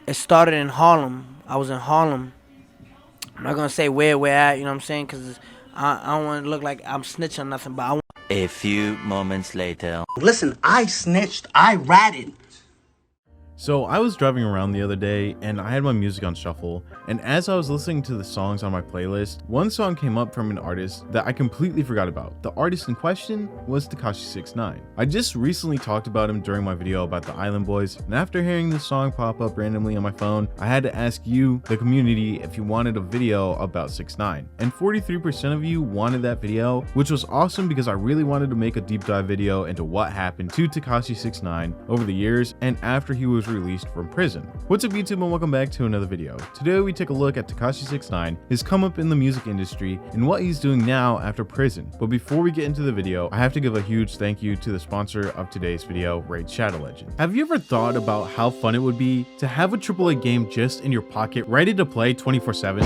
It started in Harlem. I was in Harlem. I'm not gonna say where we're at, you know what I'm saying? Cause I don't want to look like I'm snitching or nothing, but I want. A few moments later. Listen, I snitched, I ratted. So I was driving around the other day and I had my music on shuffle, and as I was listening to the songs on my playlist, one song came up from an artist that I completely forgot about. The artist in question was Tekashi 6ix9ine. I just recently talked about him during my video about the Island Boys, and after hearing this song pop up randomly on my phone, I had to ask you, the community, if you wanted a video about 6ix9ine. And 43% of you wanted that video, which was awesome because I really wanted to make a deep dive video into what happened to Tekashi 6ix9ine over the years and after he was released from prison. What's up YouTube, and welcome back to another video. Today we take a look at Tekashi 6ix9ine, his come up in the music industry, and what he's doing now after prison. But before we get into the video, I have to give a huge thank you to the sponsor of today's video, Raid Shadow Legends. Have you ever thought about how fun it would be to have a AAA game just in your pocket, ready to play 24/7?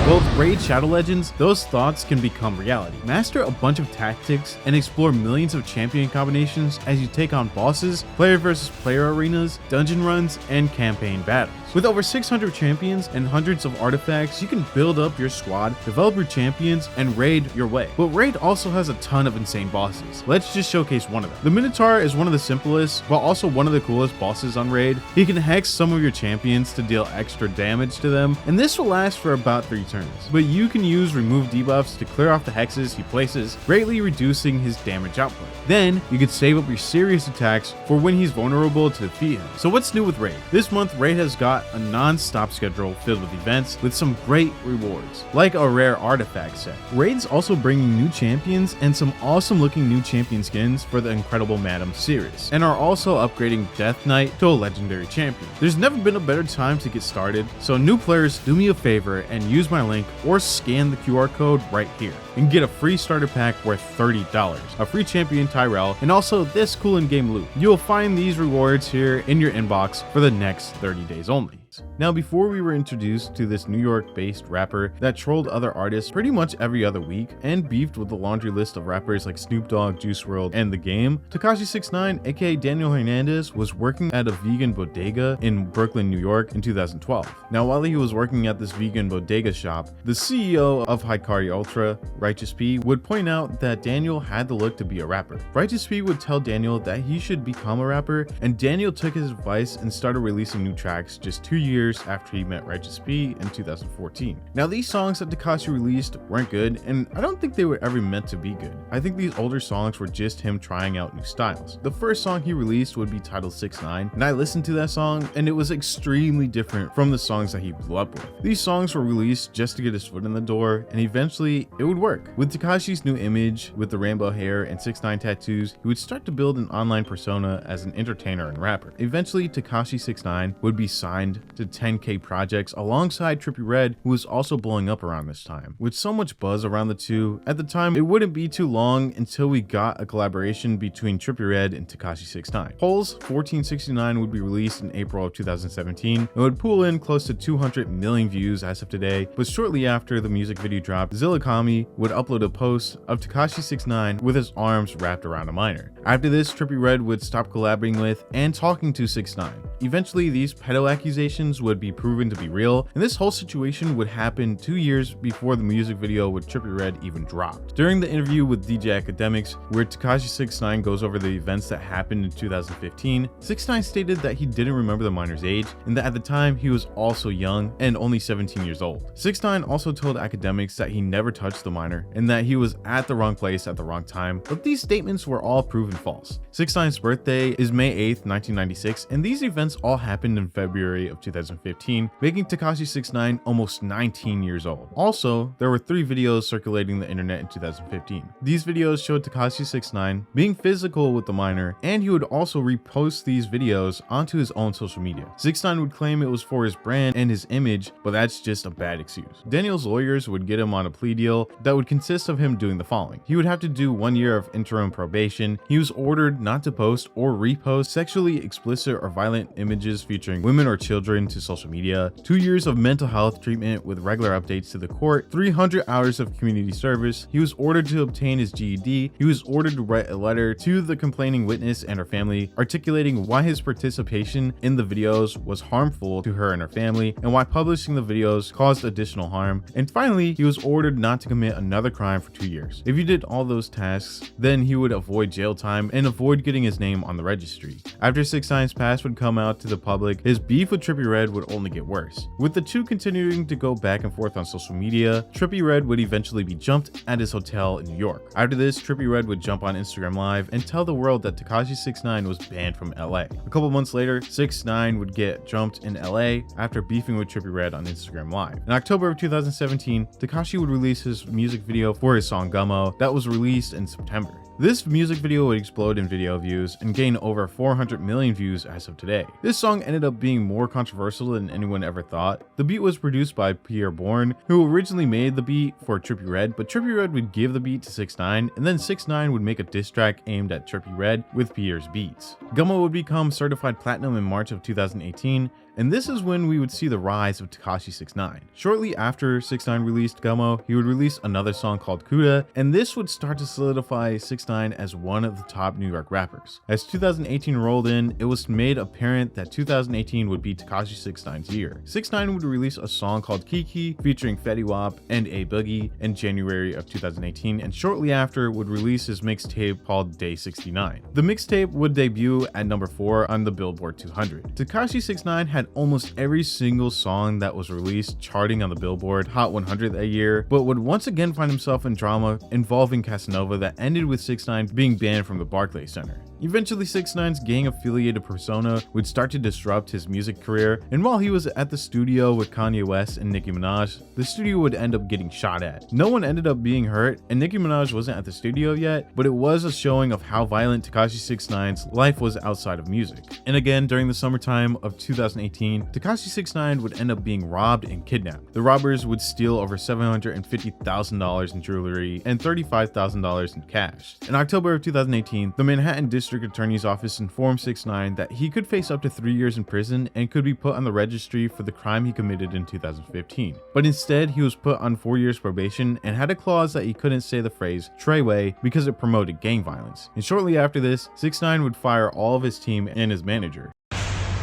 Well, with Raid Shadow Legends, those thoughts can become reality. Master a bunch of tactics and explore millions of champion combinations as you take on bosses, player versus player arenas, dungeon runs, and campaign battles. With over 600 champions and hundreds of artifacts, you can build up your squad, develop your champions, and raid your way. But Raid also has a ton of insane bosses. Let's just showcase one of them. The Minotaur is one of the simplest, but also one of the coolest bosses on Raid. He can hex some of your champions to deal extra damage to them, and this will last for about 3 turns. But you can use remove debuffs to clear off the hexes he places, greatly reducing his damage output. Then, you can save up your serious attacks for when he's vulnerable to defeat him. So what's new with Raid? This month, Raid has got a non-stop schedule filled with events with some great rewards, like a rare artifact set. Raid's also bringing new champions and some awesome looking new champion skins for the incredible Madam series, and are also upgrading Death Knight to a legendary champion. There's never been a better time to get started, so new players, do me a favor and use my link or scan the QR code right here and get a free starter pack worth $30, a free champion Tyrell, and also this cool in-game loot. You will find these rewards here in your inbox for the next 30 days only. Now, before we were introduced to this New York-based rapper that trolled other artists pretty much every other week and beefed with the laundry list of rappers like Snoop Dogg, Juice WRLD, and The Game, Tekashi 6ix9ine, aka Daniel Hernandez, was working at a vegan bodega in Brooklyn, New York in 2012. Now, while he was working at this vegan bodega shop, the CEO of Hikari Ultra, Righteous P, would point out that Daniel had the look to be a rapper. Righteous P would tell Daniel that he should become a rapper, and Daniel took his advice and started releasing new tracks just 2 years after he met Righteous P in 2014. Now, these songs that Tekashi released weren't good, and I don't think they were ever meant to be good. I think these older songs were just him trying out new styles. The first song he released would be titled 6ix9ine, and I listened to that song and it was extremely different from the songs that he blew up with. These songs were released just to get his foot in the door, and eventually it would work. With Tekashi's new image, with the rainbow hair and 6ix9ine tattoos, he would start to build an online persona as an entertainer and rapper. Eventually, Tekashi 6ix9ine would be signed to 10K projects alongside Trippie Redd, who was also blowing up around this time. With so much buzz around the two, at the time it wouldn't be too long until we got a collaboration between Trippie Redd and Tekashi 6ix9ine. Hole's 1469 would be released in April of 2017 and would pull in close to 200 million views as of today, but shortly after the music video dropped, Zillakami would upload a post of Tekashi 6ix9ine with his arms wrapped around a minor. After this, Trippie Redd would stop collaborating with and talking to 6ix9ine. Eventually, these pedo accusations would be proven to be real, and this whole situation would happen 2 years before the music video with Trippie Redd even dropped. During the interview with DJ Academics, where Tekashi 6ix9ine goes over the events that happened in 2015, 6ix9ine stated that he didn't remember the minor's age, and that at the time he was also young and only 17 years old. 6ix9ine also told Academics that he never touched the minor and that he was at the wrong place at the wrong time, but these statements were all proven false. 6ix9ine's birthday is May 8th, 1996, and these events all happened in February of 2015, making Tekashi 6ix9ine almost 19 years old. Also, there were 3 videos circulating the internet in 2015. These videos showed Tekashi 6ix9ine being physical with the minor, and he would also repost these videos onto his own social media. 6ix9ine would claim it was for his brand and his image, but that's just a bad excuse. Daniel's lawyers would get him on a plea deal that would consist of him doing the following. He would have to do 1 year of interim probation. He was ordered not to post or repost sexually explicit or violent images featuring women or children returned to social media, 2 years of mental health treatment with regular updates to the court, 300 hours of community service. He was ordered to obtain his GED. He was ordered to write a letter to the complaining witness and her family, articulating why his participation in the videos was harmful to her and her family, and why publishing the videos caused additional harm. And finally, he was ordered not to commit another crime for 2 years. If he did all those tasks, then he would avoid jail time and avoid getting his name on the registry. After 6ix9ine's past would come out to the public, his beef with Trippie Redd would only get worse. With the two continuing to go back and forth on social media, Trippie Redd would eventually be jumped at his hotel in New York. After this, Trippie Redd would jump on Instagram Live and tell the world that Tekashi 6ix9ine was banned from LA. A couple months later, 6ix9ine would get jumped in LA after beefing with Trippie Redd on Instagram Live. In October of 2017, Tekashi would release his music video for his song Gummo that was released in September. This music video would explode in video views and gain over 400 million views as of today. This song ended up being more controversial than anyone ever thought. The beat was produced by Pierre Bourne, who originally made the beat for Trippie Redd, but Trippie Redd would give the beat to 6ix9ine, and then 6ix9ine would make a diss track aimed at Trippie Redd with Pierre's beats. Gummo would become certified platinum in March of 2018, and this is when we would see the rise of Tekashi 6ix9ine. Shortly after 6ix9ine released Gummo, he would release another song called Kuda, and this would start to solidify 6ix9ine as one of the top New York rappers. As 2018 rolled in, it was made apparent that 2018 would be Tekashi 6ix9ine's year. 6ix9ine would release a song called Kiki featuring Fetty Wap and A Boogie in January of 2018, and shortly after would release his mixtape called Day 69. The mixtape would debut at number 4 on the Billboard 200. Tekashi 6ix9ine had almost every single song that was released charting on the Billboard Hot 100 that year, but would once again find himself in drama involving Casanova that ended with 6ix9ine being banned from the Barclays Center. Eventually, 6ix9ine's gang-affiliated persona would start to disrupt his music career, and while he was at the studio with Kanye West and Nicki Minaj, the studio would end up getting shot at. No one ended up being hurt, and Nicki Minaj wasn't at the studio yet, but it was a showing of how violent Tekashi 6ix9ine's life was outside of music. And again, during the summertime of 2018, Tekashi 6ix9ine would end up being robbed and kidnapped. The robbers would steal over $750,000 in jewelry and $35,000 in cash. In October of 2018, the Manhattan District Attorney's Office informed 6ix9ine that he could face up to 3 years in prison and could be put on the registry for the crime he committed in 2015. But instead, he was put on 4 years probation and had a clause that he couldn't say the phrase Treyway because it promoted gang violence. And shortly after this, 6ix9ine would fire all of his team and his manager.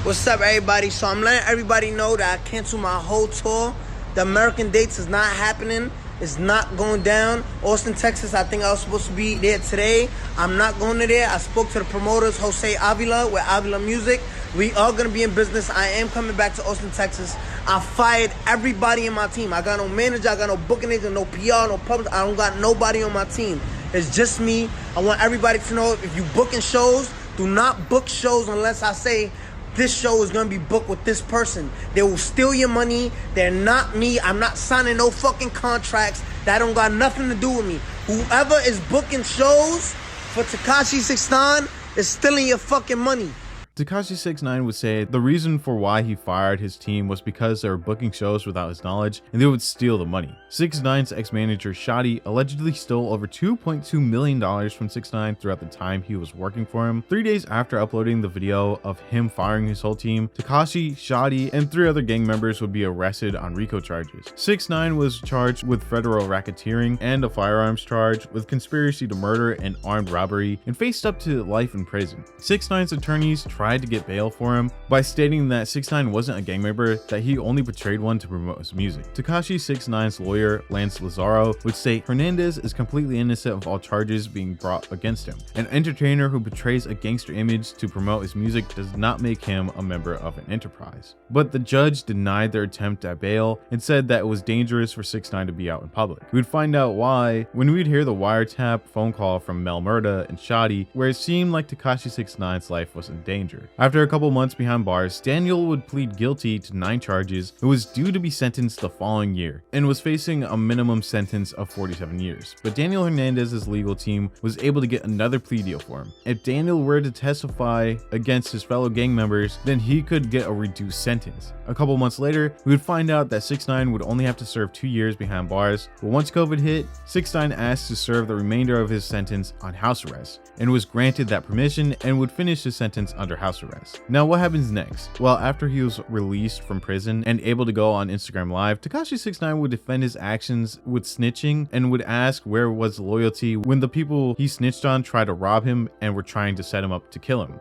What's up, everybody? So I'm letting everybody know that I canceled my whole tour. The American dates is not happening. It's not going down. Austin, Texas, I think I was supposed to be there today. I'm not going to there. I spoke to the promoters, Jose Avila, with Avila Music. We are going to be in business. I am coming back to Austin, Texas. I fired everybody in my team. I got no manager, I got no booking agent, no PR, no public. I don't got nobody on my team. It's just me. I want everybody to know if you booking shows, do not book shows unless I say this show is gonna be booked with this person. They will steal your money. They're not me. I'm not signing no fucking contracts. That don't got nothing to do with me. Whoever is booking shows for Tekashi 6ix9ine is stealing your fucking money. Tekashi 6ix9ine would say the reason for why he fired his team was because they were booking shows without his knowledge and they would steal the money. 6ix9ine's ex-manager Shoutout allegedly stole over $2.2 million from 6ix9ine throughout the time he was working for him. 3 days after uploading the video of him firing his whole team, Tekashi, Shoutout, and 3 other gang members would be arrested on RICO charges. 6ix9ine was charged with federal racketeering and a firearms charge with conspiracy to murder and armed robbery and faced up to life in prison. 6ix9ine's attorneys tried to get bail for him by stating that 6ix9ine wasn't a gang member, that he only portrayed one to promote his music. Tekashi 6ix9ine's lawyer, Lance Lazaro, would say Hernandez is completely innocent of all charges being brought against him. An entertainer who portrays a gangster image to promote his music does not make him a member of an enterprise. But the judge denied their attempt at bail and said that it was dangerous for 6ix9ine to be out in public. We'd find out why when we'd hear the wiretap phone call from Mel Murda and Shotty, where it seemed like Tekashi 6ix9ine's life was in danger. After a couple months behind bars, Daniel would plead guilty to 9 charges and was due to be sentenced the following year and was facing a minimum sentence of 47 years. But Daniel Hernandez's legal team was able to get another plea deal for him. If Daniel were to testify against his fellow gang members, then he could get a reduced sentence. A couple months later, we would find out that 6ix9ine would only have to serve 2 years behind bars, but once COVID hit, 6ix9ine asked to serve the remainder of his sentence on house arrest and was granted that permission and would finish his sentence under house house arrest. Now what happens next? Well, after he was released from prison and able to go on Instagram Live, Tekashi 6ix9ine would defend his actions with snitching and would ask where was loyalty when the people he snitched on tried to rob him and were trying to set him up to kill him.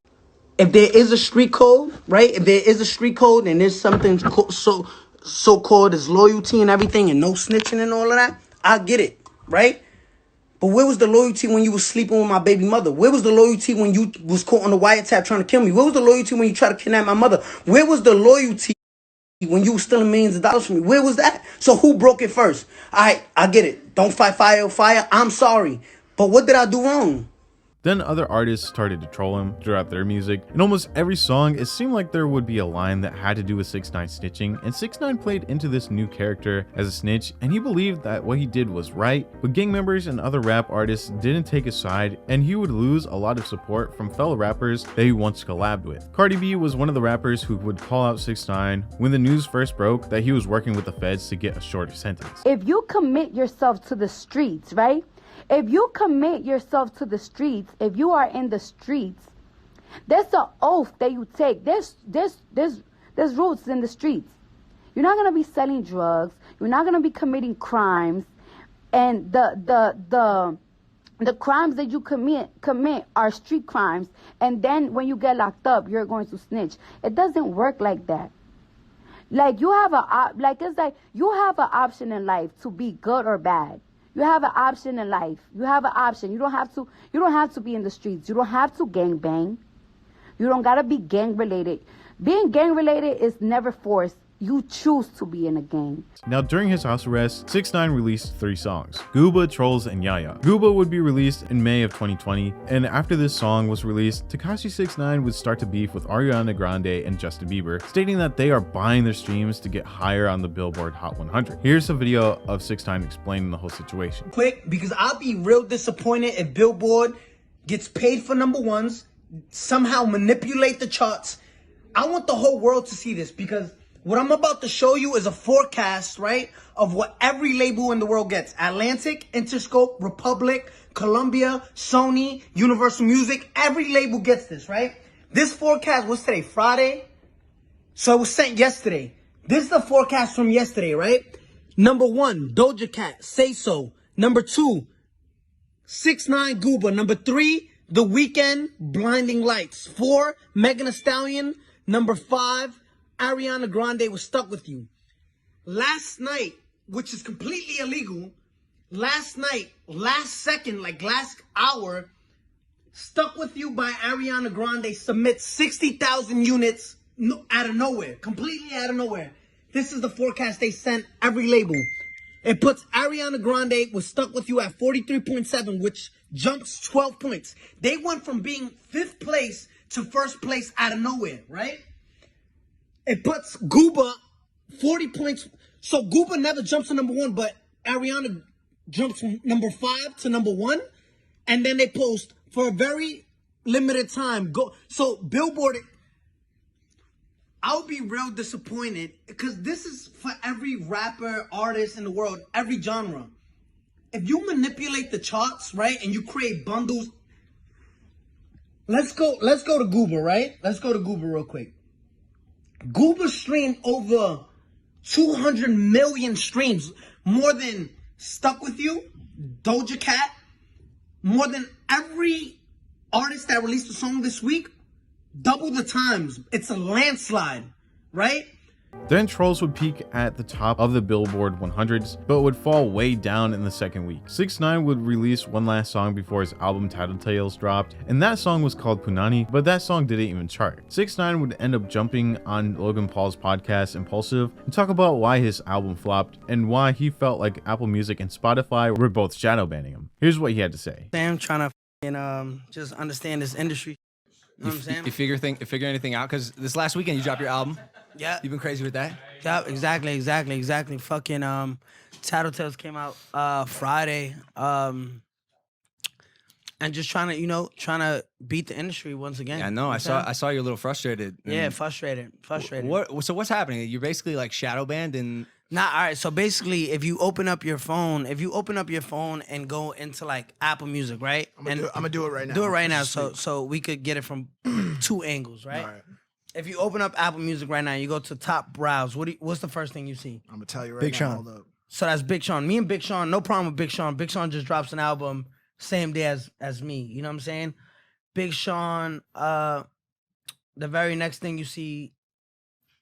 If there is a street code, right? If there is a street code and there's something so-called as loyalty and everything and no snitching and all of that, I get it, right? But where was the loyalty when you was sleeping with my baby mother? Where was the loyalty when you was caught on the wiretap trying to kill me? Where was the loyalty when you tried to kidnap my mother? Where was the loyalty when you was stealing millions of dollars from me? Where was that? So who broke it first? I get it. Don't fight fire with fire. I'm sorry. But what did I do wrong? Then other artists started to troll him throughout their music. In almost every song, it seemed like there would be a line that had to do with 6ix9ine snitching, and 6ix9ine played into this new character as a snitch, and he believed that what he did was right, but gang members and other rap artists didn't take his side, and he would lose a lot of support from fellow rappers that he once collabed with. Cardi B was one of the rappers who would call out 6ix9ine when the news first broke that he was working with the feds to get a shorter sentence. If you commit yourself to the streets, right? If you commit yourself to the streets, if you are in the streets, there's an oath that you take. There's rules in the streets. You're not gonna be selling drugs. You're not gonna be committing crimes, and the crimes that you commit are street crimes. And then when you get locked up, you're going to snitch. It doesn't work like that. Like you have it's like you have an option in life to be good or bad. You have an option in life. You have an option. You don't have to be in the streets. You don't have to gang bang. You don't gotta be gang related. Being gang related is never forced. You choose to be in a gang. Now during his house arrest, 6ix9ine released 3 songs, Gooba, Trolls, and Yaya. Gooba would be released in May of 2020, and after this song was released, Tekashi 6ix9ine would start to beef with Ariana Grande and Justin Bieber, stating that they are buying their streams to get higher on the Billboard Hot 100. Here's a video of 6ix9ine explaining the whole situation. Quick, because I'll be real disappointed if Billboard gets paid for #1s, somehow manipulate the charts. I want the whole world to see this, because what I'm about to show you is a forecast, right, of what every label in the world gets. Atlantic, Interscope, Republic, Columbia, Sony, Universal Music. Every label gets this, right? This forecast, what's today, Friday? So it was sent yesterday. This is the forecast from yesterday, right? #1, Doja Cat, Say So. #2, 6ix9ine, Gooba. #3, The Weeknd, Blinding Lights. 4, Megan Thee Stallion. #5, Ariana Grande was Stuck With You. Last night, which is completely illegal, last night, last second, like last hour, Stuck With You by Ariana Grande submits 60,000 units out of nowhere, completely out of nowhere. This is the forecast they sent every label. It puts Ariana Grande with Stuck With You at 43.7, which jumps 12 points. They went from being 5th place to 1st place out of nowhere, right? It puts Gooba 40 points. So Gooba never jumps to #1, but Ariana jumps from #5 to #1. And then they post for a very limited time. So Billboard, I'll be real disappointed, because this is for every rapper, artist in the world, every genre. If you manipulate the charts, right, and you create bundles. Let's go to Gooba, right? Let's go to Gooba real quick. Gooba streamed over 200 million streams, more than Stuck With You, Doja Cat, more than every artist that released a song this week, double the times. It's a landslide, right? Then Trolls would peak at the top of the Billboard 100s, but would fall way down in the second week. 6ix9ine would release one last song before his album Tattletales dropped, and that song was called Punani, but that song didn't even chart. 6ix9ine would end up jumping on Logan Paul's podcast Impulsive and talk about why his album flopped and why he felt like Apple Music and Spotify were both shadow banning him. Here's what he had to say. I'm trying to just understand this industry. You know what I'm saying? You figure anything out? Because this last weekend you dropped your album. Yeah. You've been crazy with that? Yeah, exactly. Fucking Tattletales came out Friday. And just trying to beat the industry once again. Yeah, no, I saw you're a little frustrated. Yeah, frustrated. So what's happening? You're basically like shadow banned and Nah, all right. So basically, if you open up your phone and go into like Apple Music, right? I'm gonna do it right now. Do it right now, so we could get it from 2 angles, right? All right. If you open up Apple Music right now, you go to top browse. What's the first thing you see? I'm gonna tell you right Big now. Sean. Hold up. So that's Big Sean. Me and Big Sean, no problem with Big Sean. Big Sean just drops an album same day as me. You know what I'm saying? Big Sean. The very next thing you see.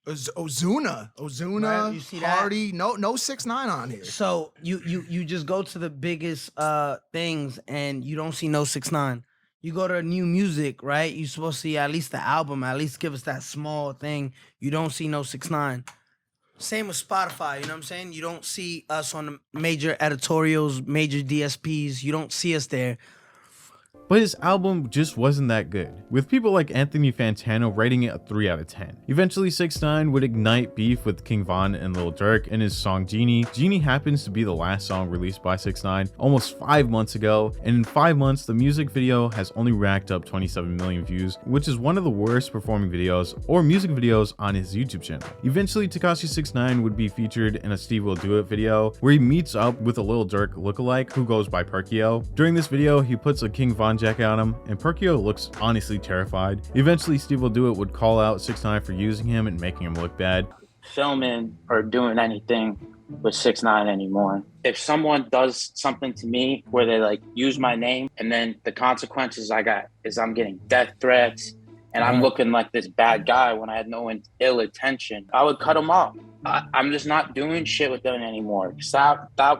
Ozuna, Right, you see that? Hardy, no 6ix9ine on here. So you just go to the biggest things and you don't see no 6ix9ine. You go to new music, right? You're supposed to see at least the album, at least give us that small thing. You don't see no 6ix9ine. Same with Spotify, you know what I'm saying? You don't see us on the major editorials, major DSPs. You don't see us there. But his album just wasn't that good, with people like Anthony Fantano rating it a 3 out of 10. Eventually 6ix9ine would ignite beef with King Von and Lil Durk in his song Genie. Genie happens to be the last song released by 6ix9ine almost 5 months ago, and in 5 months the music video has only racked up 27 million views, which is one of the worst performing videos or music videos on his YouTube channel. Eventually Tekashi 6ix9ine would be featured in a Steve Will Do It video where he meets up with a Lil Durk lookalike who goes by Perkio. During this video he puts a King Von jacket on him, and Perkio looks honestly terrified. Eventually Steve Will Do It would call out 6ix9ine for using him and making him look bad. Filming or doing anything with 6ix9ine anymore. If someone does something to me where they like use my name, and then the consequences I got is I'm getting death threats and I'm looking like this bad guy when I had no ill intention, I would cut them off. I'm just not doing shit with them anymore, because that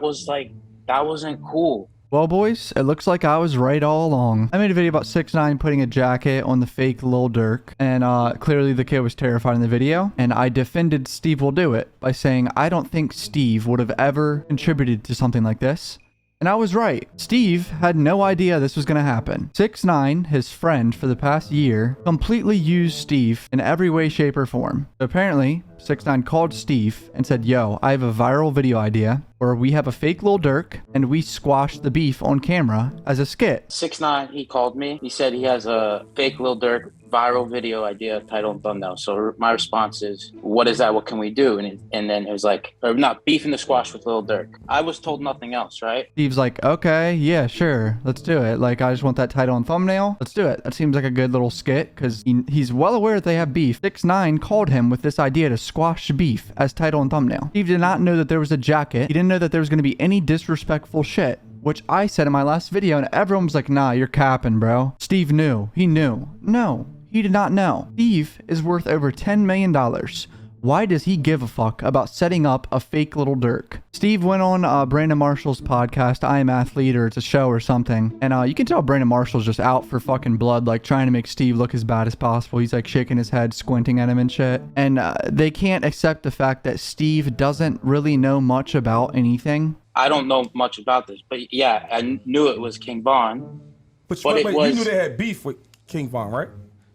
wasn't cool. Well, boys, it looks like I was right all along. I made a video about 6ix9ine putting a jacket on the fake Lil Durk, and clearly the kid was terrified in the video, and I defended Steve Will Do It by saying I don't think Steve would have ever contributed to something like this. And I was right. Steve had no idea this was going to happen. 6ix9ine, his friend for the past year, completely used Steve in every way, shape, or form. Apparently, 6ix9ine called Steve and said, yo, I have a viral video idea where we have a fake Lil Durk and we squash the beef on camera as a skit. 6ix9ine, he called me. He said he has a fake Lil Durk viral video idea, title and thumbnail. So my response is, what is that? What can we do? And then it was like, or not, beef in the squash with Lil Durk. I was told nothing else, right? Steve's like, okay, yeah, sure, let's do it. Like, I just want that title and thumbnail. Let's do it. That seems like a good little skit because he's well aware that they have beef. 6ix9ine called him with this idea to squash beef as title and thumbnail. Steve did not know that there was a jacket. He didn't know that there was going to be any disrespectful shit, which I said in my last video, and everyone was like, nah, you're capping, bro. Steve knew. He knew. No, he did not know. Steve is worth over $10 million. Why does he give a fuck about setting up a fake Lil Durk? Steve went on Brandon Marshall's podcast, I Am Athlete, or it's a show or something. And you can tell Brandon Marshall's just out for fucking blood, like trying to make Steve look as bad as possible. He's like shaking his head, squinting at him and shit. And they can't accept the fact that Steve doesn't really know much about anything. I don't know much about this, but yeah, I knew it was King Von. But wait, you knew they had beef with King Von, right?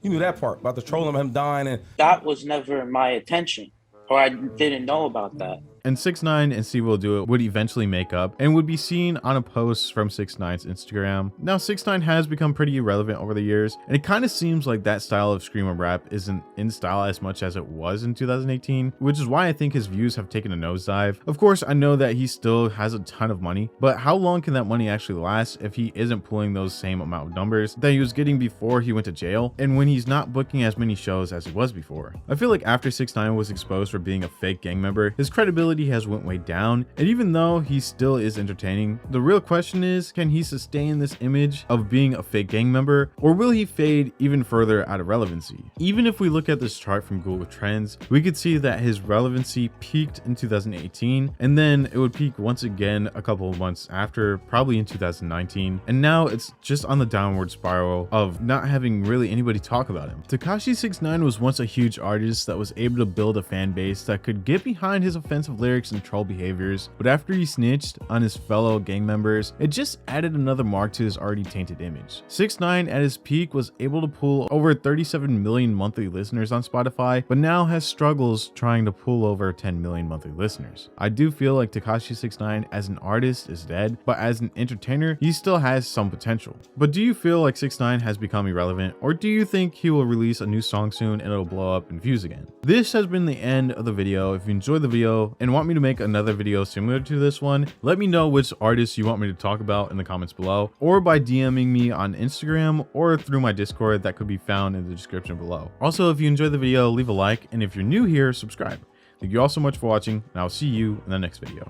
You knew that part about the trolling of him dying, and that was never my attention, or I didn't know about that. And 6ix9ine and Steve Will Do It would eventually make up and would be seen on a post from 6ix9ine's Instagram. Now 6ix9ine has become pretty irrelevant over the years, and it kind of seems like that style of screamo rap isn't in style as much as it was in 2018, which is why I think his views have taken a nosedive. Of course, I know that he still has a ton of money, but how long can that money actually last if he isn't pulling those same amount of numbers that he was getting before he went to jail, and when he's not booking as many shows as he was before? I feel like after 6ix9ine was exposed for being a fake gang member, his credibility has went way down, and even though he still is entertaining, the real question is, can he sustain this image of being a fake gang member, or will he fade even further out of relevancy? Even if we look at this chart from Google Trends, we could see that his relevancy peaked in 2018, and then it would peak once again a couple of months after, probably in 2019, and now it's just on the downward spiral of not having really anybody talk about him. Tekashi 6ix9ine was once a huge artist that was able to build a fan base that could get behind his offensive lyrics and troll behaviors, but after he snitched on his fellow gang members, it just added another mark to his already tainted image. 6ix9ine at his peak was able to pull over 37 million monthly listeners on Spotify, but now has struggles trying to pull over 10 million monthly listeners. I do feel like Tekashi 6ix9ine as an artist is dead, but as an entertainer, he still has some potential. But do you feel like 6ix9ine has become irrelevant, or do you think he will release a new song soon and it'll blow up in views again? This has been the end of the video. If you enjoyed the video and and want me to make another video similar to this one, let me know which artists you want me to talk about in the comments below, or by DMing me on Instagram or through my Discord that could be found in the description below. Also, if you enjoyed the video, leave a like, and if you're new here, subscribe. Thank you all so much for watching, and I'll see you in the next video.